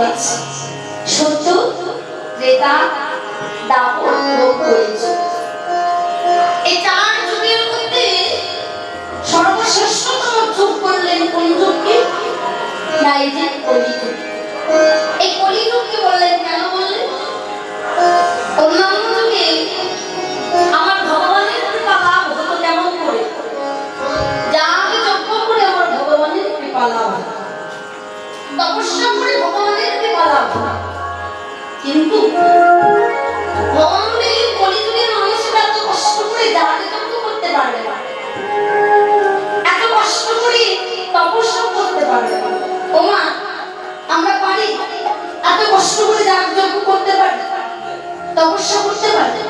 পাচ্ছি সত্য ত্রেতা দাপর কলিযুগ। এই চার যুগের মধ্যে সর্বশ্রেষ্ঠতম যুগ করলেন কোন যুগকে? না, এই যে কলিযুগ। এই কলিযুগকে বললেন কেন বললেন? অন্যান্য যুগে আমার ভগবানের কৃপা লাভ হতো কেমন করে? যা আমি যজ্ঞ করে আমার ভগবানের কৃপা লাভ, তপস্যা করে ভগবানের কৃপা লাভ। কিন্তু ভগবান এই কলিযুগের মানুষেরা এত কষ্ট করে যাগে যজ্ঞ করতে পারবে না, এত কষ্ট করে তপস্যা করতে পারবে না। ওমা, আমরা পারি এত কষ্ট করে যাগ যজ্ঞ করতে পারি, তপস্যা করতে পারি?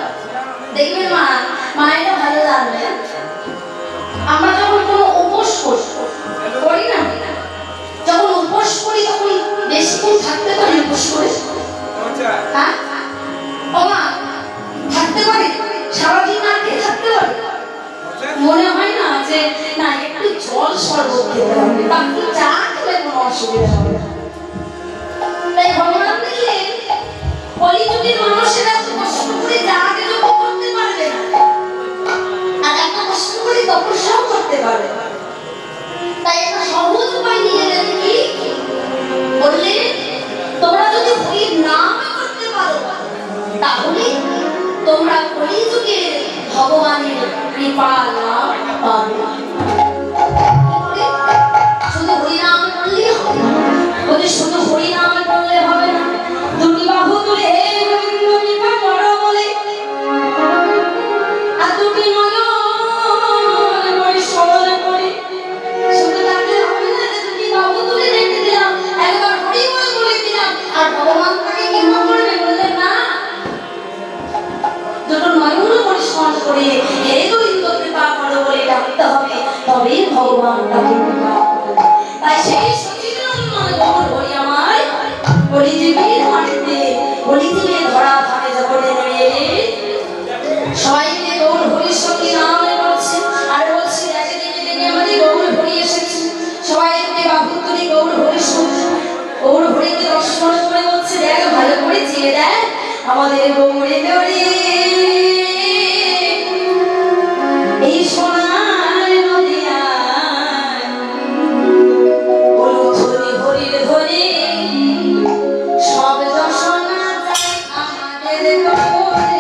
দেখবেন মা, মায়েরা ভালো জানবে, আমরা যখন কোনো উপোস করি না, যখন উপোস করি তখন বেশিক্ষণ থাকতে পারি উপোস করে? হ্যাঁ ও মা, থাকতে পারি? সারাদিন না খেয়ে থাকতে পারি? মনে হয় না যে না একটু জল শরবত খেতে হবে বা একটু চা খেলে কোনো অসুবিধা হবে না? তাই ভগবান দিলেন কলিযুগের মানুষেরা এত কষ্ট করে যাগে যজ্ঞ করতে পারবে না, আর এত কষ্ট করে তপস্যাও করতে পারবে না। তাই একটা সহজ উপায় নিয়ে এলেন। কি বললেন? তোমরা যদি হরির নাম করতে পারো তাহলে তোমরা কলিযুগে ভগবানের কৃপা লাভ পাবে। শুধু হরিনাম করলে হবে না, শুধু হরিনাম করলে হবে না। দুটি বাহু তুলে হে গোবিন্দ কৃপা করো বলে আর দুটি নয়ন পরিশোধ করে শুধু তাকে হবে না যে দুটি বাহু তুলে রেখে দিলাম, একবার হরি বলে দিলাম আর ভগবান তাকে কৃপা করবে বললেন না। দুটো নয়ন পরিশোধ করে হে গোবিন্দ কৃপা করো বলে ডাকতে হবে, তবেই ভগবান তাকে কৃপা করবে। তাই সেই সচিদানন্দ গৌর হরি আমায় কলিযুগের মাটিতে কলিযুগে ধরা থাকে যখন নেমে সবাই মিলে গৌর হরির সঙ্গে নাম করছে আর বলছে দেখে দেখে দেখে আমাদের গৌর হরি এসেছে। সবাই এদিকে বাহু তুলে গৌর হরির সঙ্গে গৌর হরিকে দর্শন করে বলছে দেখ ভালো করে চেয়ে দেখ আমাদের গৌরে হরি এই সোনার নদিয়ায় হলুদ হরি হরির ধরে সব দর্শনা যায় আমাদের গৌরে।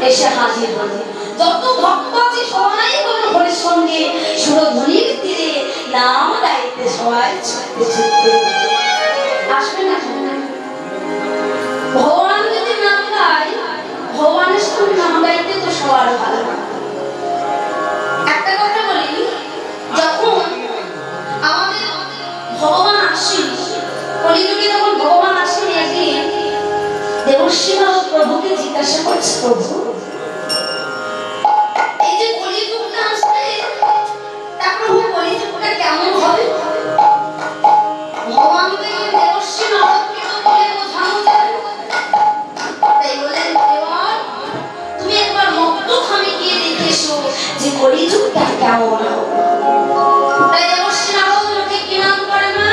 এসে হাজির হলো। যত ভক্ত আছে সবাই হলো হরির সঙ্গে সুরধ্বনির তীরে নাম গাইতে সবাই ছুটতে ছুটতে আসবে না। ভগবান যদি নাম গায়, ভগবানের সঙ্গে নাম গাইতে তো সবার ভালো। একটা কথা বলি, যখন আমাদের ভগবান আসেন কলিযুগে, যখন ভগবান আসেন একদিন দেবর্ষী নারদ প্রভুকে জিজ্ঞাসা করছে, প্রভু এই যে কলিযুগটা আসবে তা প্রভু কলিযুগটা কেমন হবে? ভগবান দেবর্ষী নারদকে তো বলে বোঝানো যাবে, তাই বলেন দেবর তুমি একবার মধ্যখানে গিয়ে দেখে এসো যে কলিযুগটা কেমন হবে। তাই দেবর্ষী নারদ লোকে কি নাম করে না?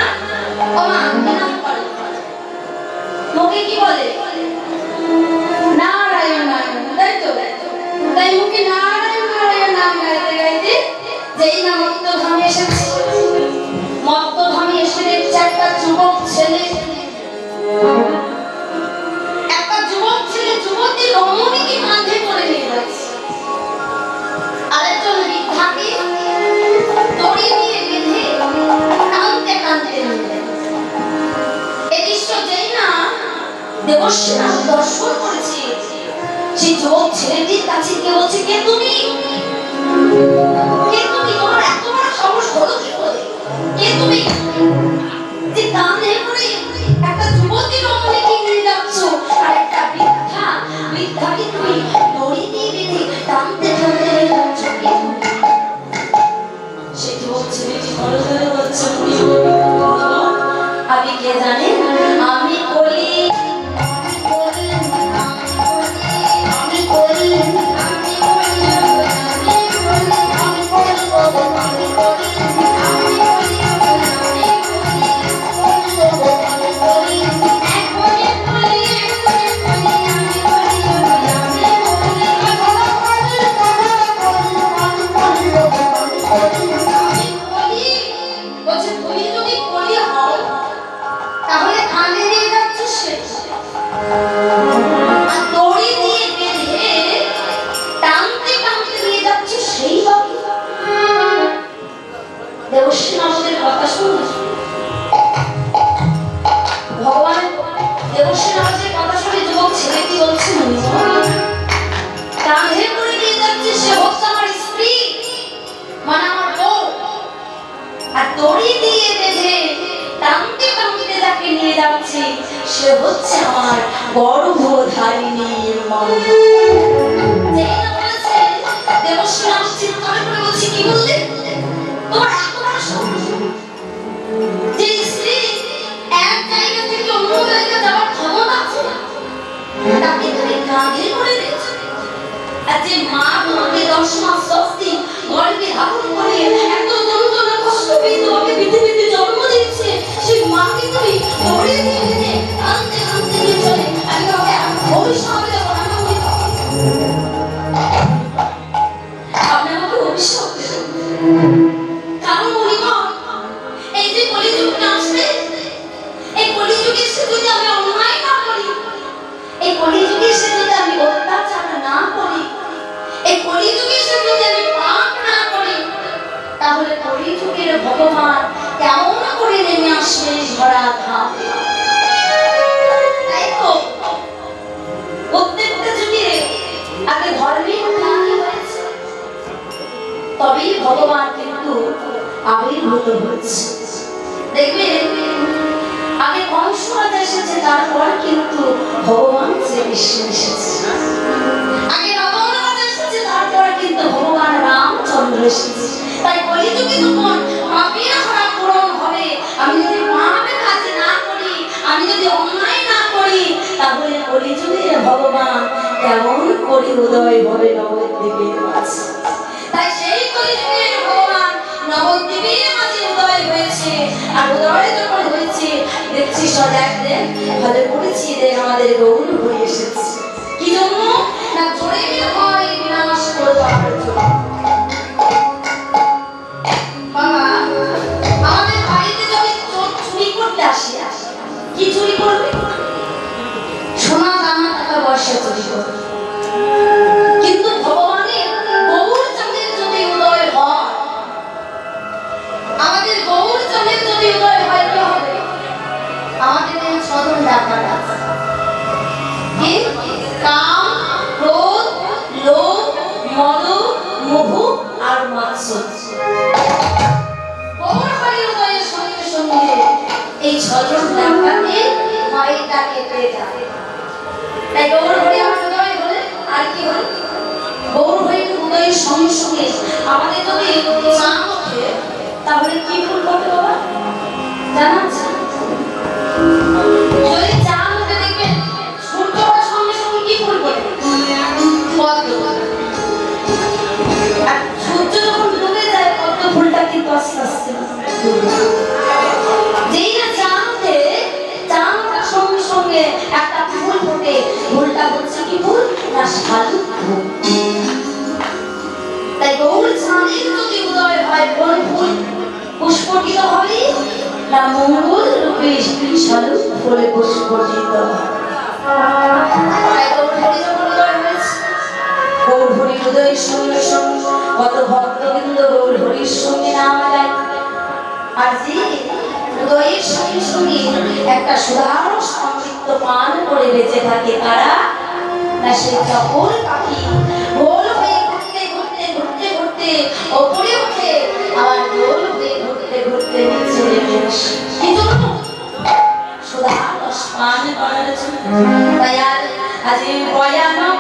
ও মা কি নাম করে? লোকে কি বলে? নারায়ণ নারায়ণ, তাই তো? তাই মুখে নারায়ণ নারায়ণ নাম গাইতে গাইতে যেই না মধ্যধামে এসেছে, মধ্যধামে এসে দেখছে একটা যুবক ছেলে যুবতী রমণীকে কাঁধে করে নিয়ে যাচ্ছে, আরেকজন বৃদ্ধাকে দড়ি দিয়ে বেঁধে টানতে টানতে নিয়ে যাচ্ছে। এই দৃশ্য যেই না দেবর্ষী নারদ দর্শন করেছে, সেই যুবক ছেলেটির কাছে কে বলছে, কে তুমি? কে তুমি? তোমার এত বড় সাহস হলো কি করে? কে তুমি যে কাঁধে করে একটা যুবতী রমণীকে নিয়ে যাচ্ছ, আর একটা বৃদ্ধাকে তুমি দড়ি দিয়ে বেঁধে টানতে টানতে নিয়ে যাচ্ছ? সেই যুবক ছেলেটি বড় ধরে বলছে, আমি কে জানেন? আমি কলি। দেবর্ষী নারদের কথা শুনে ভগবান দেবর্ষী নারদের কথা শুনে যুবক ছেলেটি বলছে, কাঁধে করে নিয়ে যাচ্ছে সে হচ্ছে আমার স্ত্রী, মানে আমার বউ, আর দড়ি দিয়ে বেঁধে টানতে টানতে যাকে নিয়ে যাচ্ছে সে হচ্ছে আমার গর্ভধারিণীর মা। যেই না বলেছে দেবর্ষী নারদ চিৎকার করে বলছে, কি বললে? তোমার এত বড় সাহস যে স্ত্রী এক জায়গা থেকে অন্য জায়গায় যাওয়ার ক্ষমতা আছে, তাকে তুমি কাঁধে করে নিয়েছো। আর যে মা তোমাকে 10 মাস 10 দিন গর্ভে ধারণ করে এত যন্ত্রণা কষ্ট পেয়ে তোমাকে পৃথিবীতে জন্ম দিয়েছে, সেই মাকে তুমি দড়ি দিয়ে বেঁধে টানতে টানতে নিয়ে চলে, আর তোমাকে অভিশাপ দেবো না? আপনি আমাকে অভিশাপ দেবেন? কারণ মহিমা এই যে কলিযুগটা আসবে, এই কলিযুগে এসে যদি আমি অন্যায় না করি, এই কলিযুগে এসে যদি আমি অত্যাচার না করি, এই কলিযুগে এসে যদি আমি পাপ না করি, তাহলে কলিযুগের ভগবান কেমন করে নেমে আসবে ধরা ধাপে। তাই তো প্রত্যেকটা যুগে আগে ধর্মের উন্নতি হয়েছে, তবেই ভগবান কিন্তু আবির্ভূত হচ্ছে। দেখবেন আগে কংস রাজা এসেছে, তারপর কিন্তু ভগবান শ্রীকৃষ্ণ এসেছে। আগে রাবণ রাজা এসেছে, তারপর কিন্তু ভগবান রামচন্দ্র এসেছে। তাই কলিযুগে যখন পাপীরা ধরা পূরণ হবে, আমি যদি পাপের কাজ না করি, আমি যদি অন্যায় না করি, তাহলে কলিযুগে ভগবান কেমন করে উদয় হবে নবদ্বীপের মাঝে। তাই সেই কলিযুগের ভগবান নবদ্বীপের মাঝে উদয় হয়েছে। আর উদয় যখন হয়েছে দেখছি সজাগ দেন ভালো করেছি দেন আমাদের গৌর হয়ে এসেছে। কি জন্য? না জোরে হয় বিনাশ করে দেওয়ার জন্য। বাবা আমাদের বাড়িতে যদি চোর চুরি করতে আসে, কি চুরি করবে? সোনা দানা টাকা পয়সা চুরি করবে। সঙ্গে সঙ্গে আমাদের যদি চাঁদ ওঠে তাহলে কি ফুল ফোটে বাবা জানা আছে? যদি চাঁদ ওঠে দেখবেন সূর্য ওঠার সঙ্গে সঙ্গে কি ফুল ফোটে? পদ্ম। আর সূর্য যখন ডুবে যায় পদ্ম ফুলটা কিন্তু আস্তে আস্তে যেই না চাঁদ ওঠে, চাঁদ ওঠার সঙ্গে সঙ্গে একটা ফুল ফোটে, ফুলটা হচ্ছে কি ফুল? না শালুক ফুল। তাই গৌর চাঁদের যদি উদয় হয় কোন ফুল পুষ্পটিত হবে? না মঙ্গল রূপে শালুক ফুলে পুষ্পটিত। তাই গৌর হরি যখন উদয় হয়েছে, গৌর হরি উদয়ের সঙ্গে সঙ্গে কত ভক্তবৃন্দ গৌর হরির সঙ্গে নাম দেয়। আর যে উদয়ের সঙ্গে সঙ্গে একটা সুধার সমৃদ্ধ পান করে বেঁচে থাকে তারা, না সে চকল পাখি গোল হয়ে ঘুরতে ঘুরতে ঘুরতে ঘুরতে ওপরে ওঠে, আবার গোল হয়ে ঘুরতে ঘুরতে নিচে নেমে আসে। কি জন্য? সুধার রস পান করার জন্য। তাই আজ ভয়ানক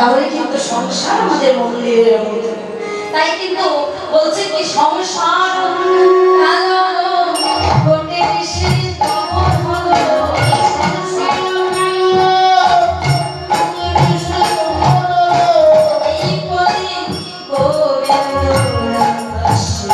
তাহলে কিন্তু সংসার আমাদের মন্দিরের মতো। তাই কিন্তু বলছে কি সংসার কালো কোটে এসে কবর হলো এই কলি গোবিন্দ আসে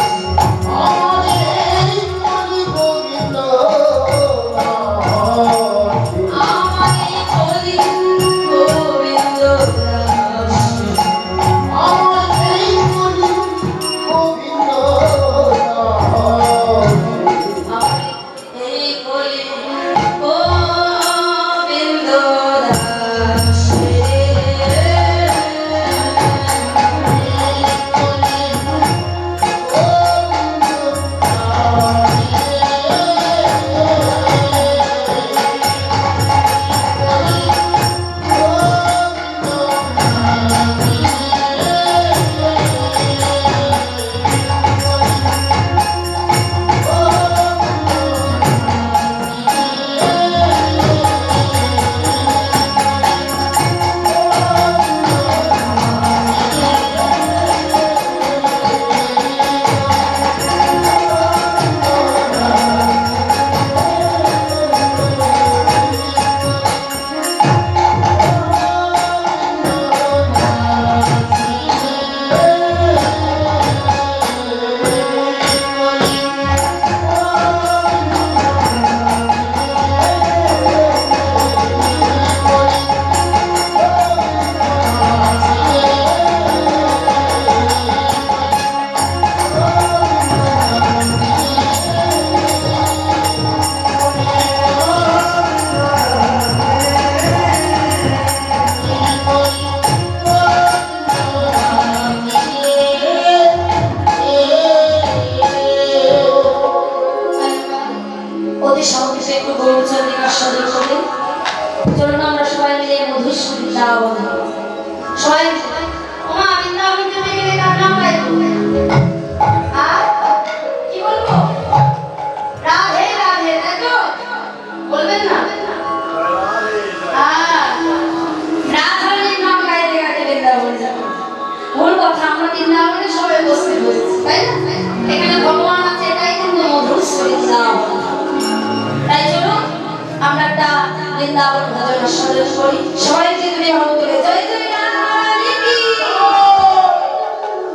বৃন্দাবন ভজন আস্বাদন করি। সবাই যদি ভালো করে জয় জয় রানী কি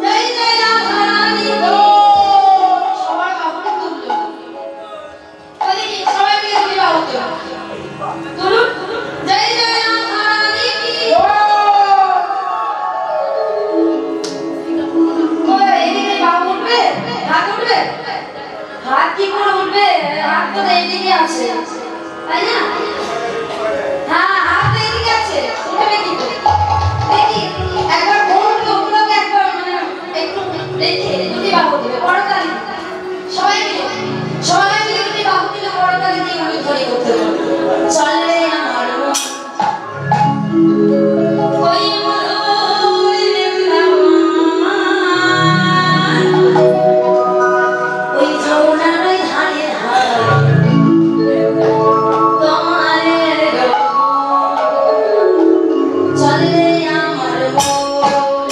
জয় জয় রানী গো সবাই বাহুটা তুললো তাহলে কি সবাই মিলে যদি বাহু তুলুন জয় জয় রানী কি ওই এইদিকে বাহু উঠবে হাত উঠবে হাত কি করে উঠবে হাত তো এইদিকে আছে তাই না হ্যাঁ হাত এদিকে আছে উঠবে কি করে দেখি একবার মুখটা উপরে একবার মানে একটু দেখে দুটি বাহু দিবে করতালি সবাই মিলে দুটি বাহু দিলে করতালি দিয়ে উনি ধরে করতে পারবে চলে আমার ওই মধুর বৃন্দাবন ওই যমুনার ওই ধারে চলে আমার মধুর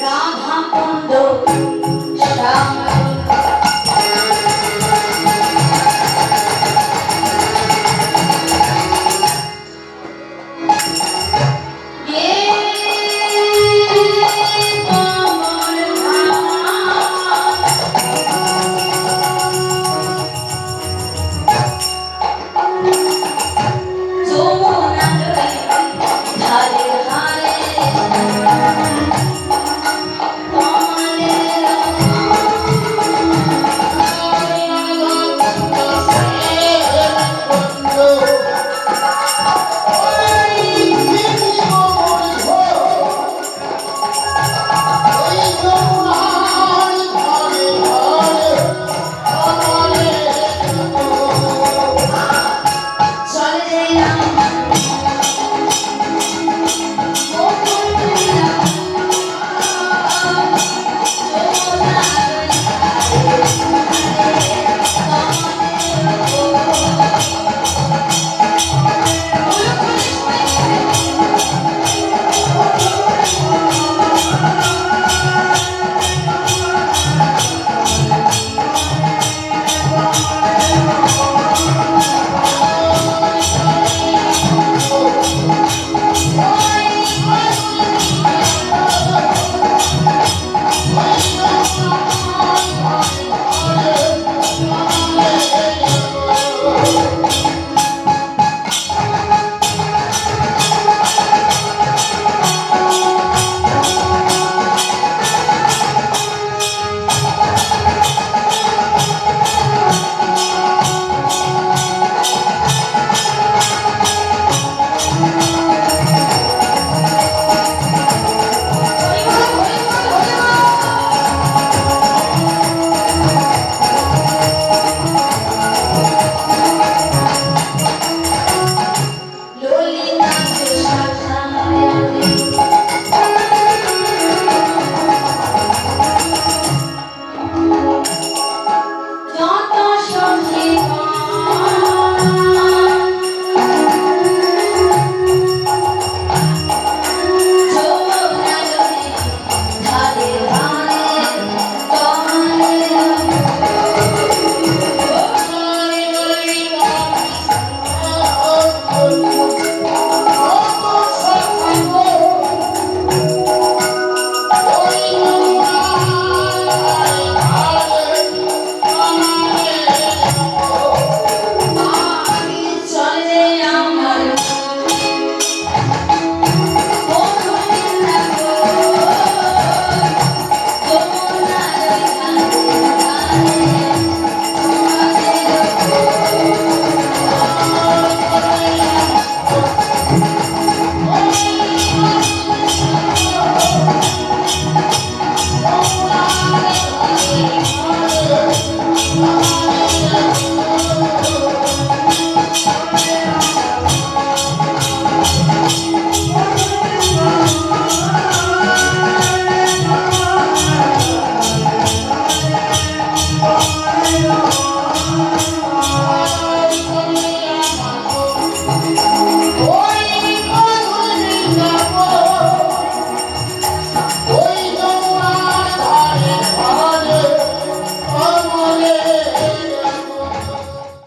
রাধা কুন্দ